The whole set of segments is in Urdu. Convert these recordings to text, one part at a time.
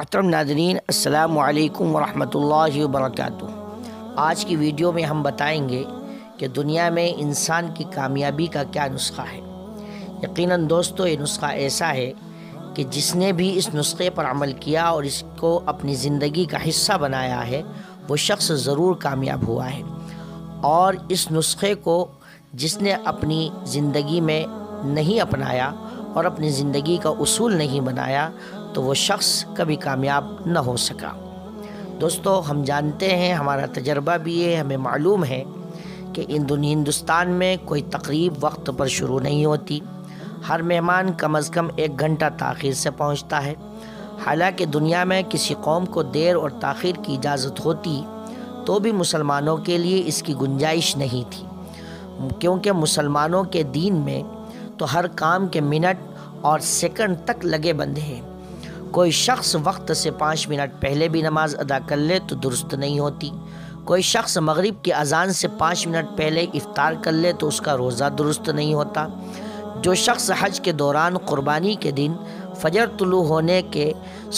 محترم ناظرین، السلام علیکم ورحمۃ اللہ وبرکاتہ۔ آج کی ویڈیو میں ہم بتائیں کہ دنیا میں انسان کی کامیابی کا کیا نسخہ ہے۔ یقیناً دوستو، یہ نسخہ ایسا ہے کہ جس نے بھی اس نسخے پر عمل کیا اور اس کو اپنی زندگی کا حصہ بنایا ہے، وہ شخص ضرور کامیاب ہوا ہے، اور اس نسخے کو جس نے اپنی زندگی میں نہیں اپنایا اور اپنی زندگی کا اصول نہیں بنایا تو وہ شخص کبھی کامیاب نہ ہو سکا۔ دوستو، ہم جانتے ہیں، ہمارا تجربہ بھی ہے، ہمیں معلوم ہے کہ ہندوستان میں کوئی تقریب وقت پر شروع نہیں ہوتی۔ ہر مہمان کم از کم 1 گھنٹہ تاخیر سے پہنچتا ہے۔ حالانکہ دنیا میں کسی قوم کو دیر اور تاخیر کی اجازت ہوتی تو بھی مسلمانوں کے لیے اس کی گنجائش نہیں تھی، کیونکہ مسلمانوں کے دین میں تو ہر کام کے منٹ اور سیکنڈ تک لگے بندے ہیں۔ کوئی شخص وقت سے 5 منٹ پہلے بھی نماز ادا کر لے تو درست نہیں ہوتی۔ کوئی شخص مغرب کی اذان سے 5 منٹ پہلے افطار کر لے تو اس کا روزہ درست نہیں ہوتا۔ جو شخص حج کے دوران قربانی کے دن فجر طلوع ہونے کے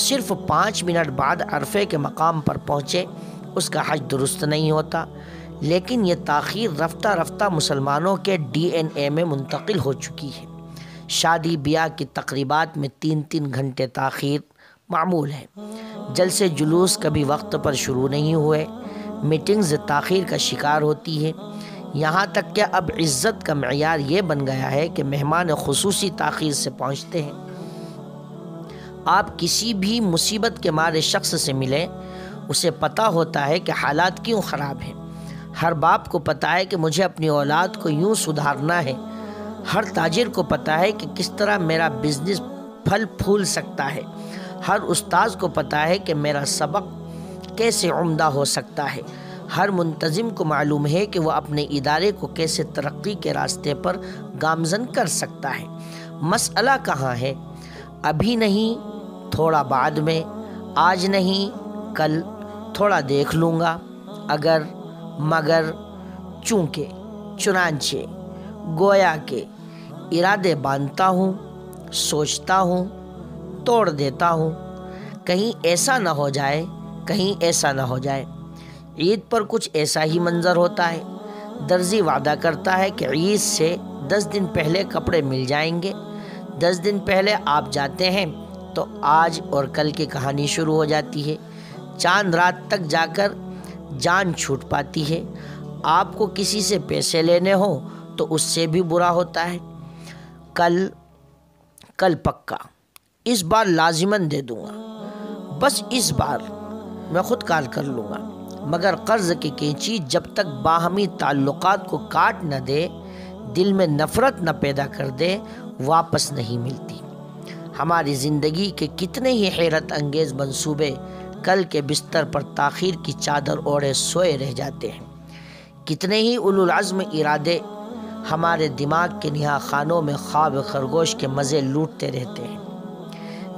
صرف 5 منٹ بعد عرفے کے مقام پر پہنچے، اس کا حج درست نہیں ہوتا۔ لیکن یہ تاخیر رفتہ رفتہ مسلمانوں کے ڈی این اے میں منتقل ہو چکی ہے۔ شادی بیاہ کی تقریبات میں 3 گھنٹے تاخیر معمول ہے۔ جلسے جلوس کبھی وقت پر شروع نہیں ہوئے۔ میٹنگز تاخیر کا شکار ہوتی ہے۔ یہاں تک کہ اب عزت کا معیار یہ بن گیا ہے کہ مہمان خصوصی تاخیر سے پہنچتے ہیں۔ آپ کسی بھی مصیبت کے مارے شخص سے ملیں، اسے پتہ ہوتا ہے کہ حالات کیوں خراب ہیں۔ ہر باپ کو پتہ ہے کہ مجھے اپنی اولاد کو یوں سدھارنا ہے۔ ہر تاجر کو پتہ ہے کہ کس طرح میرا بزنس پھل پھول سکتا ہے۔ ہر استاذ کو پتہ ہے کہ میرا سبق کیسے عمدہ ہو سکتا ہے۔ ہر منتظم کو معلوم ہے کہ وہ اپنے ادارے کو کیسے ترقی کے راستے پر گامزن کر سکتا ہے۔ مسئلہ کہاں ہے؟ ابھی نہیں، تھوڑا بعد میں، آج نہیں، کل، تھوڑا دیکھ لوں گا، اگر، مگر، چونکہ، چنانچہ، گویا کہ، ارادے باندھتا ہوں، سوچتا ہوں، توڑ دیتا ہوں، کہیں ایسا نہ ہو جائے، کہیں ایسا نہ ہو جائے۔ عید پر کچھ ایسا ہی منظر ہوتا ہے۔ درزی وعدہ کرتا ہے کہ عید سے 10 دن پہلے کپڑے مل جائیں گے۔ 10 دن پہلے آپ جاتے ہیں تو آج اور کل کی کہانی شروع ہو جاتی ہے۔ چاند رات تک جا کر جان چھوٹ پاتی ہے۔ آپ کو کسی سے پیسے لینے ہوں تو اس سے بھی برا ہوتا ہے۔ کل پکا، اس بار لازماً دے دوں گا، بس اس بار میں خود کار کر لوں گا۔ مگر قرض کی کینچی جب تک باہمی تعلقات کو کاٹ نہ دے، دل میں نفرت نہ پیدا کر دے، واپس نہیں ملتی۔ ہماری زندگی کے کتنے ہی حیرت انگیز منصوبے کل کے بستر پر تاخیر کی چادر اوڑھے سوئے رہ جاتے ہیں۔ کتنے ہی اولو العزم ارادے ہمارے دماغ کے نہا خانوں میں خواب خرگوش کے مزے لوٹتے رہتے ہیں۔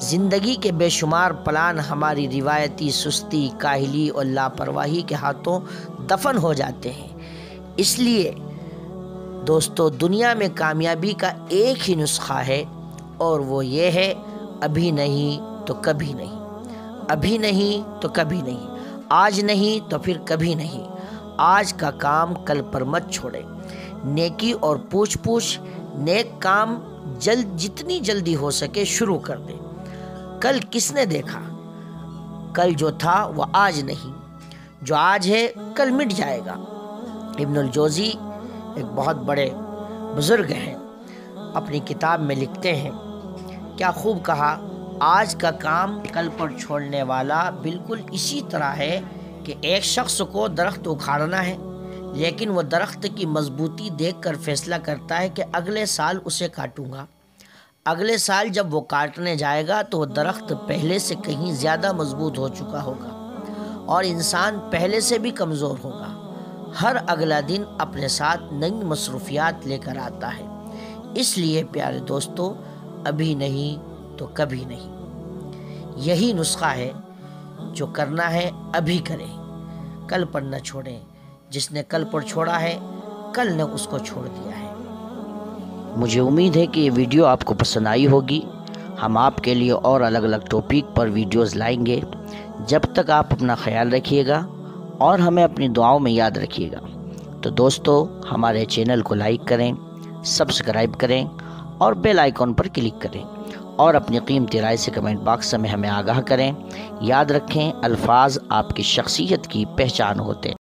زندگی کے بے شمار پلان ہماری روایتی سستی، کاہلی اور لاپرواہی کے ہاتھوں دفن ہو جاتے ہیں۔ اس لیے دوستو، دنیا میں کامیابی کا ایک ہی نسخہ ہے، اور وہ یہ ہے: ابھی نہیں تو کبھی نہیں، ابھی نہیں تو کبھی نہیں، آج نہیں تو پھر کبھی نہیں۔ آج کا کام کل پر مت چھوڑے۔ نیکی اور پوچھ نیک کام جتنی جلدی ہو سکے شروع کر دے۔ کل کس نے دیکھا؟ کل جو تھا وہ آج نہیں، جو آج ہے کل مٹ جائے گا۔ ابن الجوزی ایک بہت بڑے بزرگ ہیں، اپنی کتاب میں لکھتے ہیں، کیا خوب کہا: آج کا کام کل پر چھوڑنے والا بالکل اسی طرح ہے کہ ایک شخص کو درخت اکھاڑنا ہے، لیکن وہ درخت کی مضبوطی دیکھ کر فیصلہ کرتا ہے کہ اگلے سال اسے کاٹوں گا۔ اگلے سال جب وہ کاٹنے جائے گا تو وہ درخت پہلے سے کہیں زیادہ مضبوط ہو چکا ہوگا، اور انسان پہلے سے بھی کمزور ہوگا۔ ہر اگلا دن اپنے ساتھ نئی مصروفیات لے کر آتا ہے۔ اس لیے پیارے دوستو، ابھی نہیں تو کبھی نہیں، یہی نسخہ ہے۔ جو کرنا ہے ابھی کریں، کل پر نہ چھوڑیں۔ جس نے کل پر چھوڑا ہے، کل نے اس کو چھوڑ دیا ہے۔ مجھے امید ہے کہ یہ ویڈیو آپ کو پسند آئی ہوگی، ہم آپ کے لیے اور الگ الگ ٹاپک پر ویڈیوز لائیں گے۔ جب تک آپ اپنا خیال رکھیے گا اور ہمیں اپنی دعاؤں میں یاد رکھیے گا۔ تو دوستو، ہمارے چینل کو لائک کریں، سبسکرائب کریں اور بیل آئیکن پر کلک کریں، اور اپنی قیمتی رائے سے کمنٹ باکس میں ہمیں آگاہ کریں۔ یاد رکھیں، الفاظ آپ کی شخصیت کی پہچان ہوتے ہیں۔